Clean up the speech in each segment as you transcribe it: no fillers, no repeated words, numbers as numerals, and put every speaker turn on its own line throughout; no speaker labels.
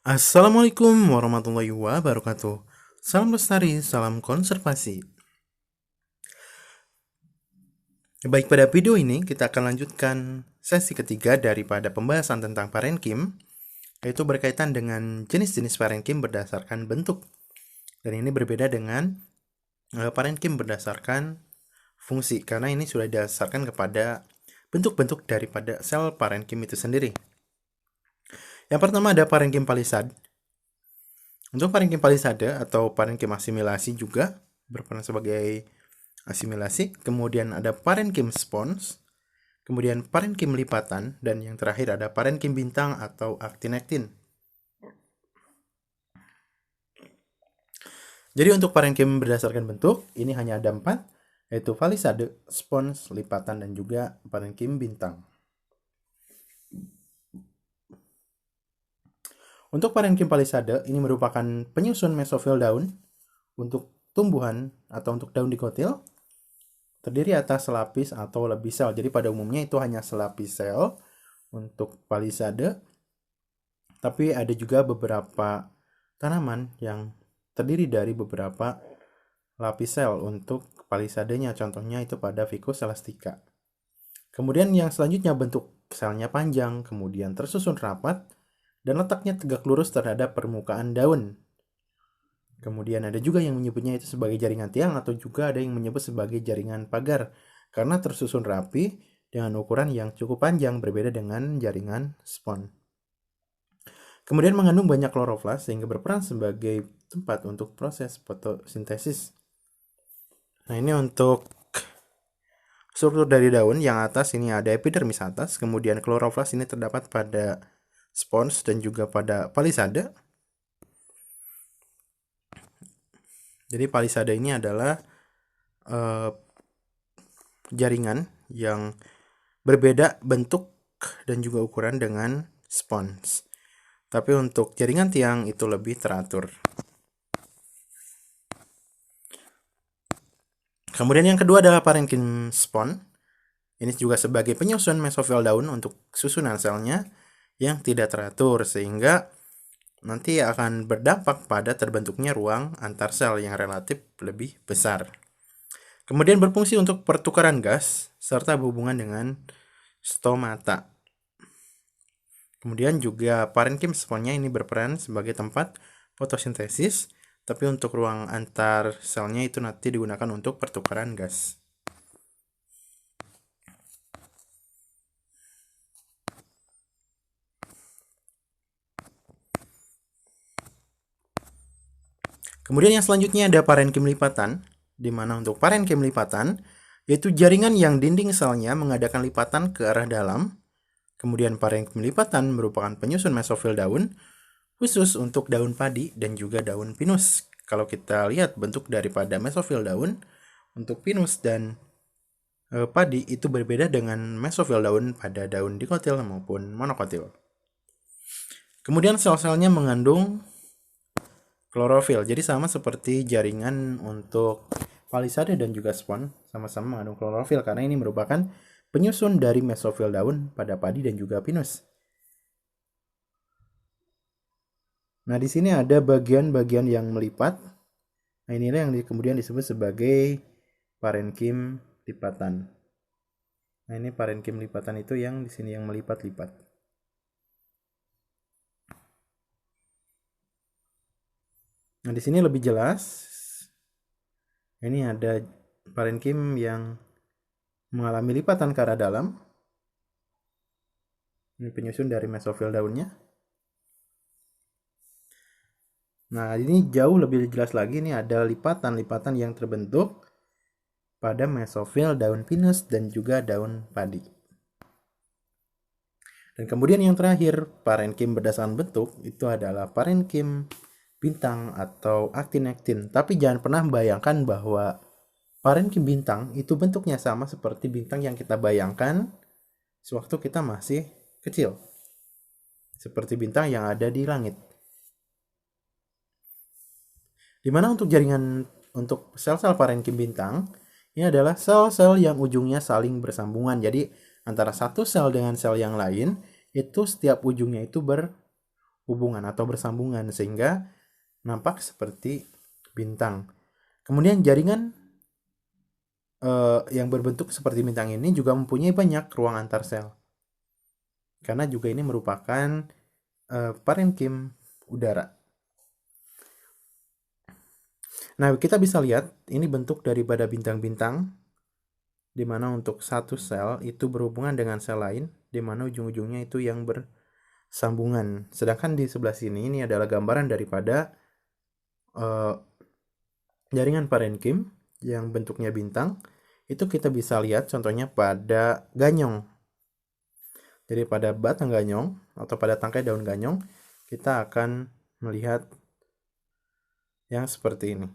Assalamualaikum warahmatullahi wabarakatuh. Salam lestari, salam konservasi. Baik, pada video ini kita akan lanjutkan sesi ketiga daripada pembahasan tentang parenkim, yaitu berkaitan dengan jenis-jenis parenkim berdasarkan bentuk. Dan ini berbeda dengan parenkim berdasarkan fungsi, karena ini sudah didasarkan kepada bentuk-bentuk daripada sel parenkim itu sendiri. Yang pertama ada parenkim palisad. Untuk parenkim palisade atau parenkim asimilasi juga berperan sebagai asimilasi. Kemudian ada parenkim spons, kemudian parenkim lipatan, dan yang terakhir ada parenkim bintang atau actinectin. Jadi untuk parenkim berdasarkan bentuk, ini hanya ada 4, yaitu palisade, spons, lipatan, dan juga parenkim bintang. Untuk parenkim palisade, ini merupakan penyusun mesofil daun untuk tumbuhan atau untuk daun dikotil, terdiri atas selapis atau lebih sel. Jadi pada umumnya itu hanya selapis sel untuk palisade, tapi ada juga beberapa tanaman yang terdiri dari beberapa lapis sel untuk palisadenya. Contohnya itu pada Ficus elastica. Kemudian yang selanjutnya bentuk selnya panjang, kemudian tersusun rapat, dan letaknya tegak lurus terhadap permukaan daun. Kemudian ada juga yang menyebutnya itu sebagai jaringan tiang atau juga ada yang menyebut sebagai jaringan pagar karena tersusun rapi dengan ukuran yang cukup panjang berbeda dengan jaringan spon. Kemudian mengandung banyak kloroflas sehingga berperan sebagai tempat untuk proses fotosintesis. Nah, ini untuk struktur dari daun. Yang atas ini ada epidermis atas, kemudian kloroflas ini terdapat pada spons dan juga pada palisade. Jadi palisade ini adalah jaringan yang berbeda bentuk dan juga ukuran dengan spons. Tapi untuk jaringan tiang itu lebih teratur. Kemudian yang kedua adalah parenkim spon. Ini juga sebagai penyusun mesofil daun untuk susunan selnya yang tidak teratur sehingga nanti akan berdampak pada terbentuknya ruang antar sel yang relatif lebih besar. Kemudian berfungsi untuk pertukaran gas serta berhubungan dengan stomata. Kemudian juga parenkim sponnya ini berperan sebagai tempat fotosintesis, tapi untuk ruang antar selnya itu nanti digunakan untuk pertukaran gas. Kemudian yang selanjutnya ada parenkim lipatan, di mana untuk parenkim lipatan yaitu jaringan yang dinding selnya mengadakan lipatan ke arah dalam. Kemudian parenkim lipatan merupakan penyusun mesofil daun khusus untuk daun padi dan juga daun pinus. Kalau kita lihat bentuk daripada mesofil daun untuk pinus dan padi itu berbeda dengan mesofil daun pada daun dikotil maupun monokotil. Kemudian sel-selnya mengandung klorofil. Jadi sama seperti jaringan untuk palisade dan juga spon, sama-sama mengandung klorofil karena ini merupakan penyusun dari mesofil daun pada padi dan juga pinus. Nah, di sini ada bagian-bagian yang melipat. Nah, inilah yang kemudian disebut sebagai parenkim lipatan. Nah, ini parenkim lipatan itu yang di sini yang melipat-lipat. Nah, di sini lebih jelas. Ini ada parenkim yang mengalami lipatan ke arah dalam. Ini penyusun dari mesofil daunnya. Nah, ini jauh lebih jelas lagi. Ini ada lipatan-lipatan yang terbentuk pada mesofil daun pinus dan juga daun padi. Dan kemudian yang terakhir, parenkim berdasarkan bentuk itu adalah parenkim bintang atau actinectin. Tapi jangan pernah bayangkan bahwa parenkim bintang itu bentuknya sama seperti bintang yang kita bayangkan sewaktu kita masih kecil. Seperti bintang yang ada di langit. Dimana untuk jaringan untuk sel-sel parenkim bintang, ini adalah sel-sel yang ujungnya saling bersambungan. Jadi antara satu sel dengan sel yang lain, itu setiap ujungnya itu berhubungan atau bersambungan sehingga nampak seperti bintang. Kemudian jaringan yang berbentuk seperti bintang ini juga mempunyai banyak ruang antar sel. Karena juga ini merupakan parenkim udara. Nah, kita bisa lihat ini bentuk daripada bintang-bintang, di mana untuk satu sel itu berhubungan dengan sel lain, di mana ujung-ujungnya itu yang bersambungan. Sedangkan di sebelah sini ini adalah gambaran daripada jaringan parenkim yang bentuknya bintang. Itu kita bisa lihat contohnya pada ganyong. Jadi pada batang ganyong atau pada tangkai daun ganyong, kita akan melihat yang seperti ini.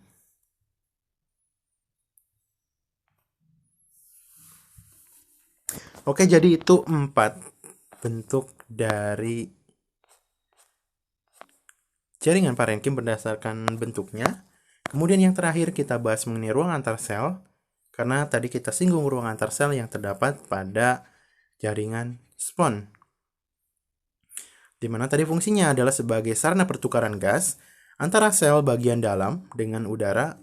Oke, jadi itu 4 bentuk dari jaringan parenkim berdasarkan bentuknya. Kemudian yang terakhir kita bahas mengenai ruang antar sel, karena tadi kita singgung ruang antar sel yang terdapat pada jaringan spon, di mana tadi fungsinya adalah sebagai sarana pertukaran gas antara sel bagian dalam dengan udara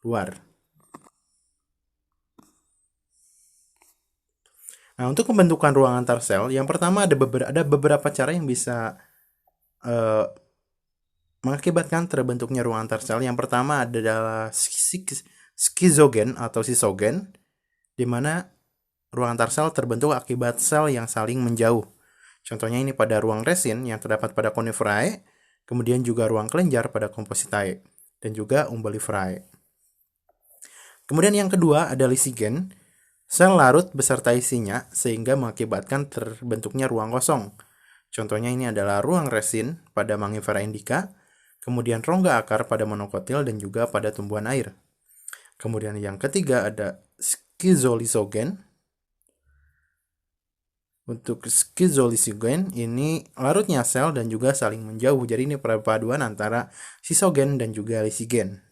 luar. Nah, untuk pembentukan ruang antar sel, yang pertama ada beberapa cara yang bisa mengakibatkan terbentuknya ruang antar sel. Yang pertama adalah skizogen atau sisogen, di mana ruang antar sel terbentuk akibat sel yang saling menjauh. Contohnya ini pada ruang resin yang terdapat pada Coniferae, kemudian juga ruang kelenjar pada Compositae, dan juga Umbelliferae. Kemudian yang kedua ada lisigen, sel larut beserta isinya sehingga mengakibatkan terbentuknya ruang kosong. Contohnya ini adalah ruang resin pada Mangifera indica, kemudian rongga akar pada monokotil dan juga pada tumbuhan air. Kemudian yang ketiga ada skizolisogen. Untuk skizolisogen ini larutnya sel dan juga saling menjauh. Jadi ini perpaduan antara sisogen dan juga lisigen.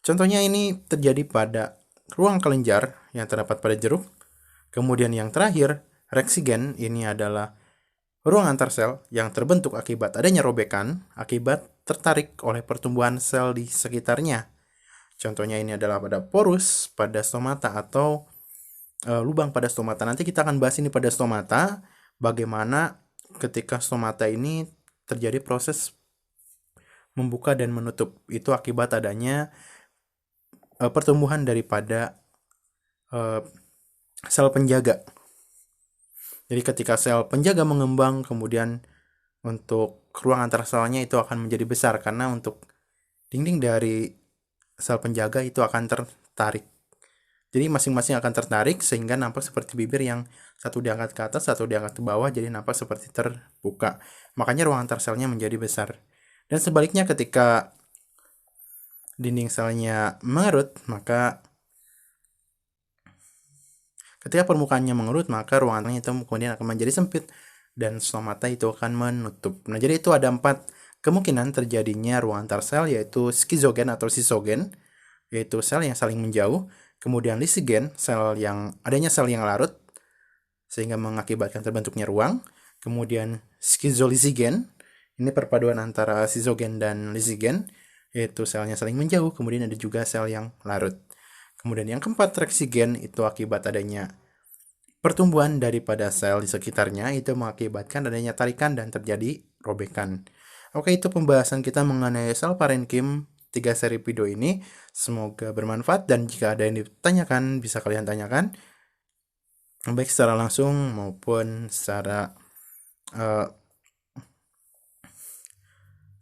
Contohnya ini terjadi pada ruang kelenjar yang terdapat pada jeruk. Kemudian yang terakhir, reksigen ini adalah ruang antar sel yang terbentuk akibat adanya robekan akibat tertarik oleh pertumbuhan sel di sekitarnya. Contohnya ini adalah pada porus pada stomata atau lubang pada stomata. Nanti kita akan bahas ini pada stomata, bagaimana ketika stomata ini terjadi proses membuka dan menutup. Itu akibat adanya pertumbuhan daripada sel penjaga. Jadi ketika sel penjaga mengembang, kemudian untuk ruang antar selnya itu akan menjadi besar karena untuk dinding dari sel penjaga itu akan tertarik. Jadi masing-masing akan tertarik sehingga nampak seperti bibir yang satu diangkat ke atas, satu diangkat ke bawah, jadi nampak seperti terbuka. Makanya ruang antar selnya menjadi besar. Dan sebaliknya ketika dinding selnya mengerut, maka ketika permukaannya mengerut, maka ruang antarnya itu kemudian akan menjadi sempit dan stomata itu akan menutup. Nah, jadi itu ada 4 kemungkinan terjadinya ruang antar sel, yaitu skizogen atau sisogen, yaitu sel yang saling menjauh. Kemudian lisigen, adanya sel yang larut sehingga mengakibatkan terbentuknya ruang. Kemudian skizolisigen, ini perpaduan antara sisogen dan lisigen, yaitu selnya saling menjauh. Kemudian ada juga sel yang larut. Kemudian yang keempat, reksigen, itu akibat adanya pertumbuhan daripada sel di sekitarnya, itu mengakibatkan adanya tarikan dan terjadi robekan. Oke, itu pembahasan kita mengenai sel parenkim 3 seri video ini. Semoga bermanfaat dan jika ada yang ditanyakan bisa kalian tanyakan baik secara langsung maupun secara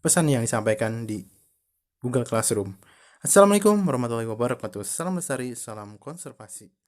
pesan yang disampaikan di Google Classroom. Assalamualaikum warahmatullahi wabarakatuh. Salam lestari, salam konservasi.